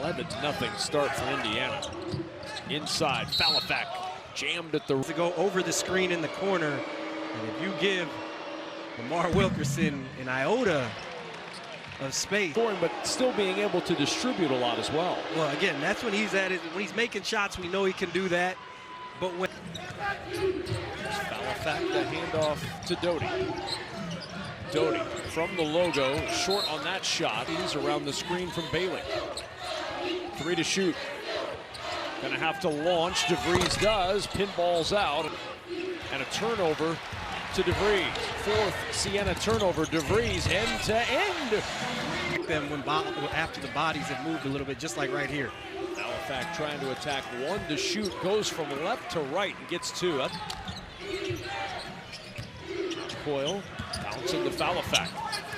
11-0 start for Indiana. Inside, Falafak jammed at the... To go over the screen in the corner, and if you give Lamar Wilkerson an iota of space. But still being able to distribute a lot as well. Well, again, that's when he's at it. When he's making shots, we know he can do that. But when... Falafak, the handoff to Doty. Doty from the logo, short on that shot. He's around the screen from Bailey. 3 to shoot. Gonna have to launch. DeVries does. Pinballs out. And a turnover to DeVries. 4th Siena turnover. DeVries end to end. Them when after the bodies have moved a little bit, just like right here. Falafak trying to attack. 1 to shoot. Goes from left to right and gets 2. Coyle bouncing to Falafak.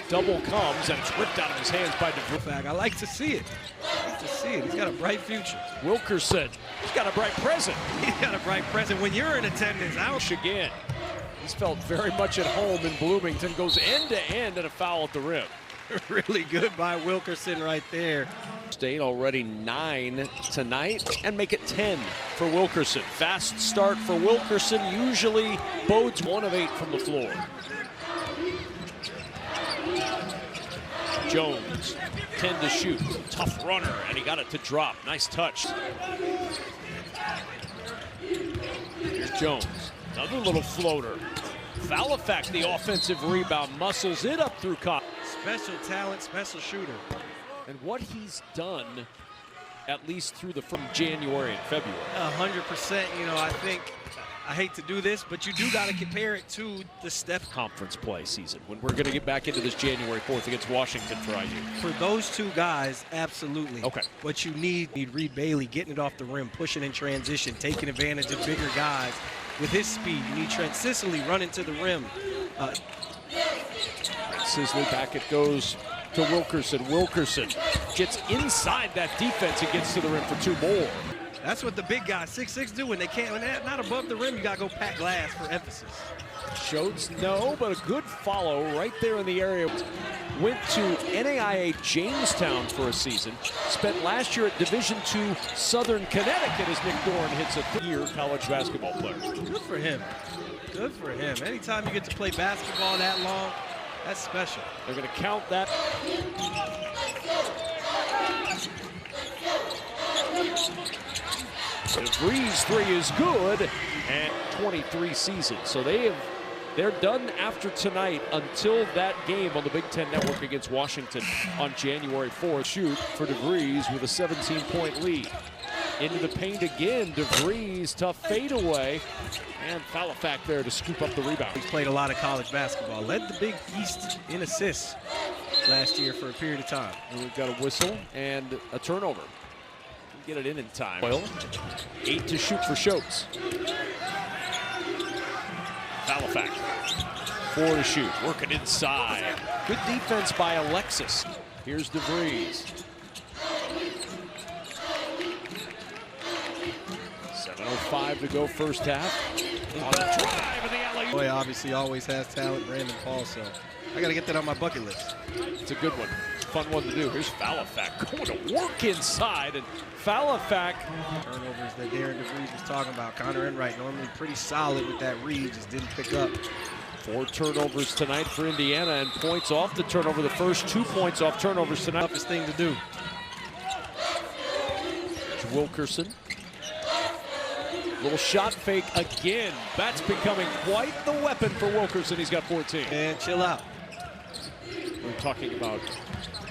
Double comes and it's ripped out of his hands by DeVries. I like to see it. I like to see it. He's got a bright future. Wilkerson, he's got a bright present. He's got a bright present. When you're in attendance, again. He's felt very much at home in Bloomington. Goes end to end and a foul at the rim. Really good by Wilkerson right there. State already 9 tonight and make it 10 for Wilkerson. Fast start for Wilkerson usually bodes 1 of 8 from the floor. Jones, 10 to shoot. Tough runner, and he got it to drop. Nice touch. Here's Jones, another little floater. Falafak, the offensive rebound, muscles it up through Cobb. Special talent, special shooter. And what he's done, at least through from January and February. 100%, you know, I think, I hate to do this, but you do got to compare it to the Steph conference play season when we're going to get back into this January 4th against Washington for IU. For those two guys, absolutely. Okay. What you need Reed Bailey getting it off the rim, pushing in transition, taking advantage of bigger guys with his speed. You need Trent Sisley running to the rim. Sisley back, it goes to Wilkerson. Wilkerson gets inside that defense and gets to the rim for 2 more. That's what the big guys, 6'6", do when they can't. When they're not above the rim, you got to go pack glass for emphasis. Schultz, no, but a good follow right there in the area. Went to NAIA Jamestown for a season. Spent last year at Division II Southern Connecticut as Nick Dorn hits a 3-year college basketball player. Good for him. Good for him. Anytime you get to play basketball that long, that's special. They're going to count that. DeVries' 3 is good, and 23 seasons. So they're done after tonight until that game on the Big Ten Network against Washington on January 4th. Shoot for DeVries with a 17-point lead. Into the paint again, DeVries, tough fadeaway, and Falafak there to scoop up the rebound. He's played a lot of college basketball. Led the Big East in assists last year for a period of time. And we've got a whistle and a turnover. Get it in time. 8 to shoot for Schultz. Falafak, 4 to shoot, working inside. Good defense by Alexis. Here's DeVries. 7:05 to go first half. On the drive and the alley. Boy, obviously always has talent, Brandon Paul, so I got to get that on my bucket list. It's a good one. Fun one to do. Here's Falafak going to work inside, and Falafak. Turnovers that Darren DeVries was talking about. Connor Enright normally pretty solid with that read, just didn't pick up. 4 turnovers tonight for Indiana, and points off the turnover. The first 2 points off turnovers tonight. Toughest thing to do. It's Wilkerson. Little shot fake again. That's becoming quite the weapon for Wilkerson. He's got 14. And chill out. We're talking about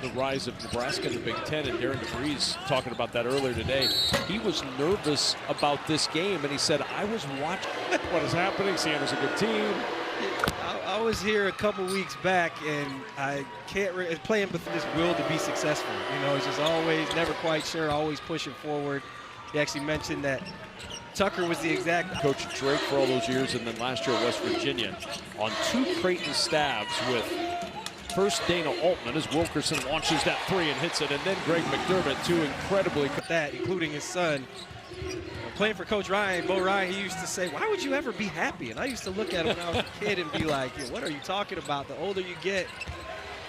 the rise of Nebraska in the Big Ten, and Darren DeVries talking about that earlier today. He was nervous about this game, and he said, I was watching what is happening. Siena's a good team. I was here a couple weeks back, and I can't playing with this will to be successful. You know, he's just always never quite sure, always pushing forward. He actually mentioned that Tucker was the exact coach of Drake for all those years, and then last year at West Virginia on 2 Creighton staffs with first Dana Altman as Wilkerson launches that 3 and hits it, and then Greg McDermott, 2 incredibly that, including his son. Playing for Coach Ryan, Bo Ryan, he used to say, why would you ever be happy? And I used to look at him when I was a kid and be like, what are you talking about? The older you get,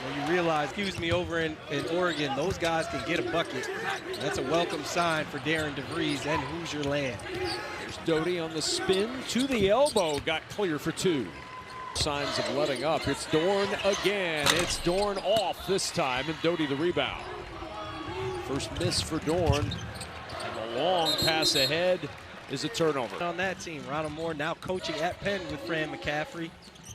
When you realize, excuse me, over in Oregon, those guys can get a bucket. That's a welcome sign for Darren DeVries and Hoosier land. Here's Doty on the spin to the elbow. Got clear for two. Signs of letting up. It's Dorn again. It's Dorn off this time, and Doty the rebound. First miss for Dorn. And the long pass ahead is a turnover. On that team, Ronald Moore now coaching at Penn with Fran McCaffrey.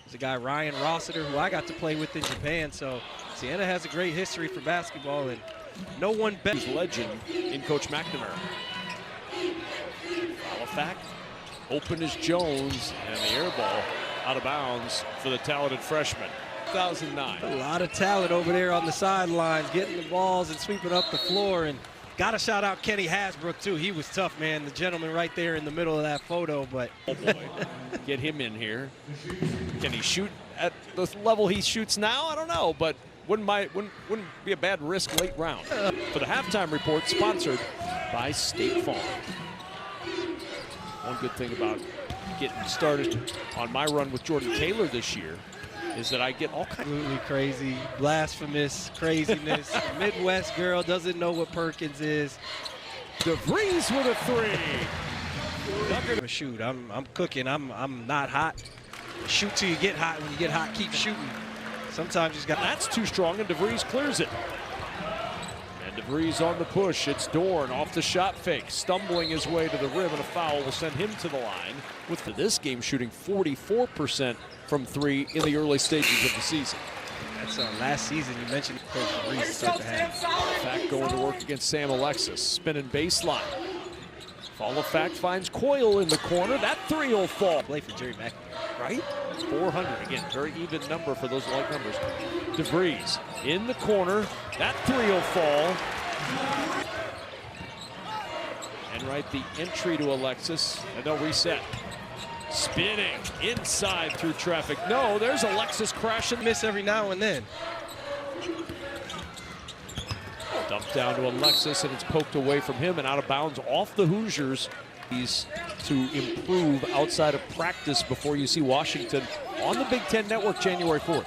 There's a guy, Ryan Rossiter, who I got to play with in Japan. So Siena has a great history for basketball, and no one better. Legend in Coach McNamara. Halifax, open as Jones, and the air ball out of bounds for the talented freshman. 2009. A lot of talent over there on the sidelines, getting the balls and sweeping up the floor. And got to shout out Kenny Hasbrook, too. He was tough, man. The gentleman right there in the middle of that photo. But oh boy, get him in here. Can he shoot at the level he shoots now? I don't know, but wouldn't be a bad risk late round. For the halftime report, sponsored by State Farm. One good thing about getting started on my run with Jordan Taylor this year is that I get all kinds of absolutely crazy, blasphemous craziness. Midwest girl doesn't know what Perkins is. DeVries with a three. Shoot, I'm cooking. I'm not hot. Shoot till you get hot. When you get hot, keep shooting. Sometimes you just got. That's too strong, and DeVries clears it. And DeVries on the push. It's Dorn off the shot fake, stumbling his way to the rim, and a foul will send him to the line. With for this game shooting 44% from three in the early stages of the season. That's last season. You mentioned Coach DeVries start to have. Fact going to work against Sam Alexis, spinning baseline. Fall of Fact finds Coyle in the corner. That three will fall. Play for Jerry McNamara, right? 400 again, very even number for those like numbers. DeVries in the corner. That three will fall. And right, the entry to Alexis, and they'll reset. Spinning inside through traffic. No, there's Alexis crashing. Miss every now and then. Dumped down to Alexis, and it's poked away from him and out of bounds off the Hoosiers. He's to improve outside of practice before you see Washington on the Big Ten Network January 4th.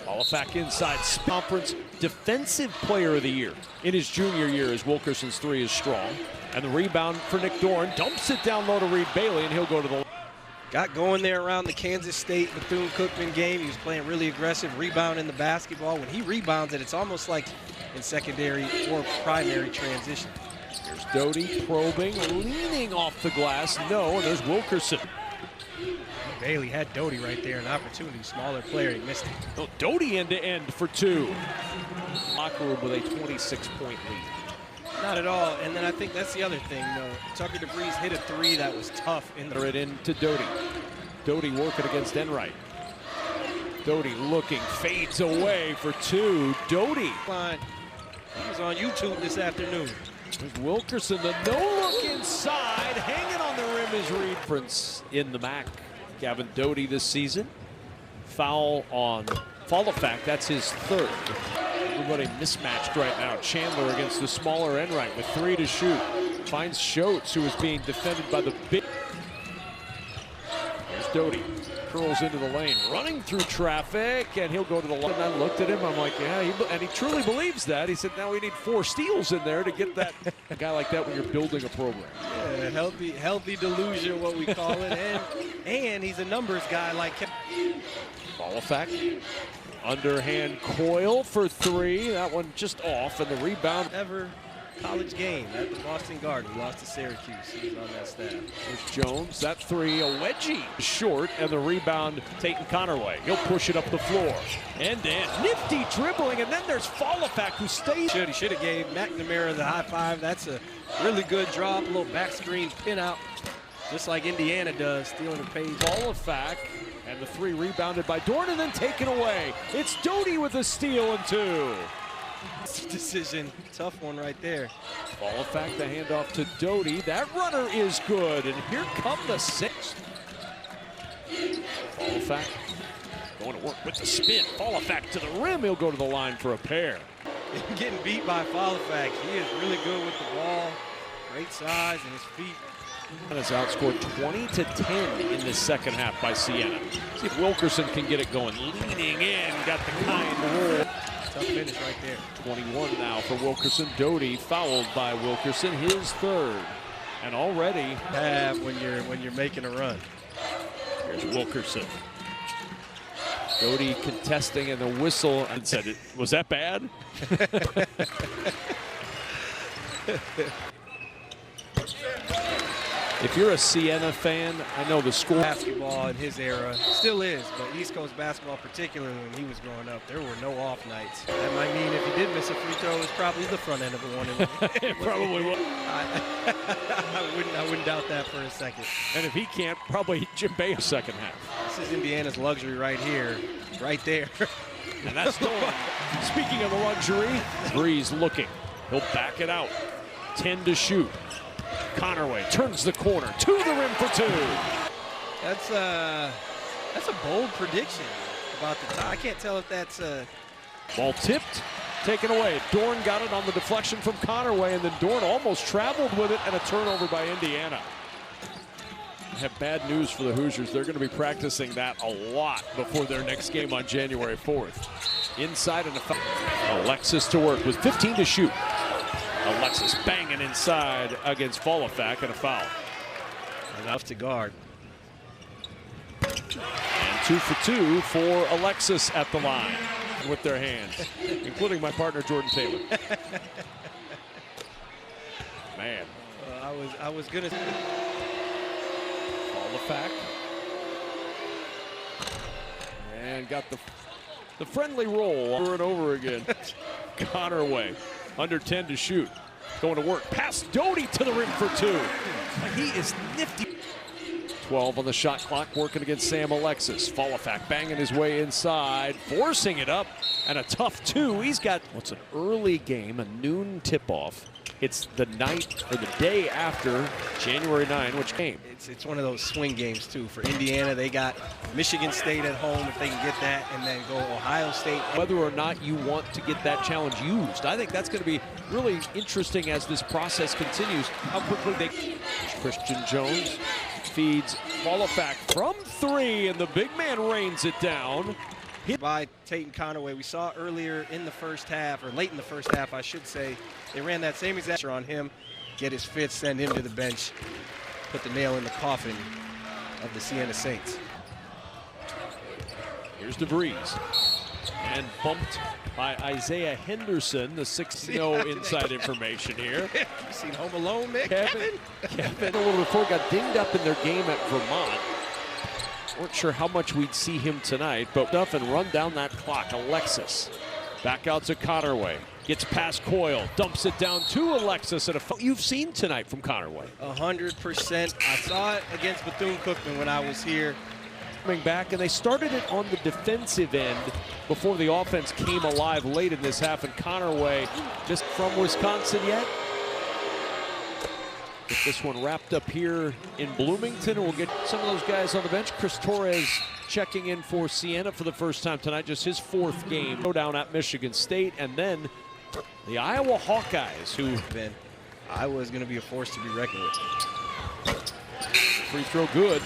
Halifax inside, conference defensive player of the year in his junior year as Wilkerson's three is strong. And the rebound for Nick Dorn, dumps it down low to Reed Bailey, and he'll go to the. Got going there around the Kansas State Bethune-Cookman game. He was playing really aggressive, rebounding the basketball. When he rebounds it, it's almost like in secondary or primary transition. There's Doty probing, leaning off the glass. No, and there's Wilkerson. Bailey had Doty right there, an opportunity. Smaller player, he missed it. Oh, Doty end to end for two. Locker room with a 26-point lead. Not at all, and then I think that's the other thing. Tucker DeVries hit a three that was tough in the. It into Doty. Doty working against Enright. Doty looking, fades away for two. Doty. He was on YouTube this afternoon. There's Wilkerson, the no-look inside. Hanging on the rim is Reed. Prince in the MAC. Gavin Doty this season. Foul on Halifax. That's his third. Everybody mismatched right now. Chandler against the smaller Enright with three to shoot. Finds Schultz, who is being defended by the big. Here's Doty. Curls into the lane, running through traffic, and he'll go to the line. And I looked at him, I'm like, yeah, and he truly believes that. He said, now we need 4 steals in there to get that. A guy like that when you're building a program. Yeah, healthy delusion, what we call it, and he's a numbers guy like him. Halifax. Underhand Coyle for three. That one just off, and the rebound. Ever college game at the Boston Garden. We lost to Syracuse. He was on that staff. There's Jones. That three, a wedgie. Short, and the rebound, Tatum Connerway. He'll push it up the floor. End-to-end. Nifty dribbling, and then there's Halifax who stays. He should have gave McNamara the high five. That's a really good drop. A little back screen pin out, just like Indiana does, stealing the page. Halifax. And the three rebounded by Dorn and then taken away. It's Doty with a steal and two. Decision, tough one right there. Halifax, the handoff to Doty. That runner is good, and here come the sixth. Halifax going to work with the spin. Halifax to the rim. He'll go to the line for a pair. Getting beat by Halifax. He is really good with the ball. Great size and his feet. And it's outscored 20-10 in the second half by Siena. See if Wilkerson can get it going. Leaning in, got the kind roll. Tough finish right there. 21 now for Wilkerson. Doty fouled by Wilkerson, his third. And already Have when you're making a run. here's Wilkerson. Doty contesting, and the whistle and said, was that bad? If you're a Siena fan, I know the score. Basketball in his era still is, but East Coast basketball, particularly when he was growing up, there were no off nights. That might mean if he did miss a free throw, it was probably the front end of the one. It probably was. I wouldn't doubt that for a second. And if he can't, probably Jim Bay second half. This is Indiana's luxury right here, right there. And that's Dorn. Speaking of the luxury, Breeze looking. He'll back it out. 10 to shoot. Connerway turns the corner to the rim for two. That's a bold prediction about the tie. I can't tell if that's Ball tipped, taken away. Dorn got it on the deflection from Connerway, and then Dorn almost traveled with it, and a turnover by Indiana. I have bad news for the Hoosiers. They're going to be practicing that a lot before their next game on January 4th. Inside and a foul. Alexis to work with 15 to shoot. Alexis banging inside against Volafak, and a foul. Enough to guard. And 2 for 2 for Alexis at the line with their hands, including my partner Jordan Taylor. Man. I was gonna. Volafak. And got the friendly roll over and over again. Connerway. Under 10 to shoot. Going to work. Pass Doty to the rim for two. He is nifty. 12 on the shot clock, working against Sam Alexis. Volafak banging his way inside, forcing it up, and a tough two. He's got, what's an early game, a noon tip-off. It's the night or the day after January 9, which game? It's one of those swing games too. For Indiana, they got Michigan State at home if they can get that, and then go Ohio State. Whether or not you want to get that challenge used, I think that's going to be really interesting as this process continues. How quickly they. Christian Jones feeds Volafak from three, and the big man rains it down. By Tate Connerway, we saw earlier in the first half, or late in the first half, I should say, they ran that same exact on him, get his fifth, send him to the bench, put the nail in the coffin of the Siena Saints. Here's DeVries, and bumped by Isaiah Henderson, the 6th. No inside information here. You seen Home Alone, man? Kevin, a little before, got dinged up in their game at Vermont. Weren't sure how much we'd see him tonight, but up and run down that clock. Alexis back out to Connerway. Gets past Coyle, dumps it down to Alexis. And you've seen tonight from Connerway. 100%. I saw it against Bethune-Cookman when I was here. Coming back, and they started it on the defensive end before the offense came alive late in this half. And Connerway, just from Wisconsin yet? Get this one wrapped up here in Bloomington. We'll get some of those guys on the bench. Chris Torres checking in for Siena for the first time tonight, just his 4th game. Go down at Michigan State, and then the Iowa Hawkeyes, who Iowa's going to be a force to be reckoned with. Free throw good.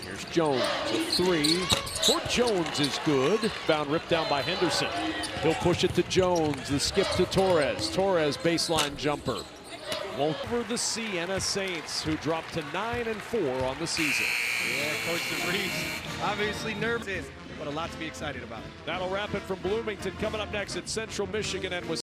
Here's Jones, a 3 for Jones is good. Bound ripped down by Henderson. He'll push it to Jones, the skip to Torres. Torres baseline jumper. Won't for the Siena Saints, who dropped to 9-4 on the season. Yeah, Coach DeVries obviously nervous, but a lot to be excited about. That'll wrap it from Bloomington. Coming up next at Central Michigan and Wisconsin.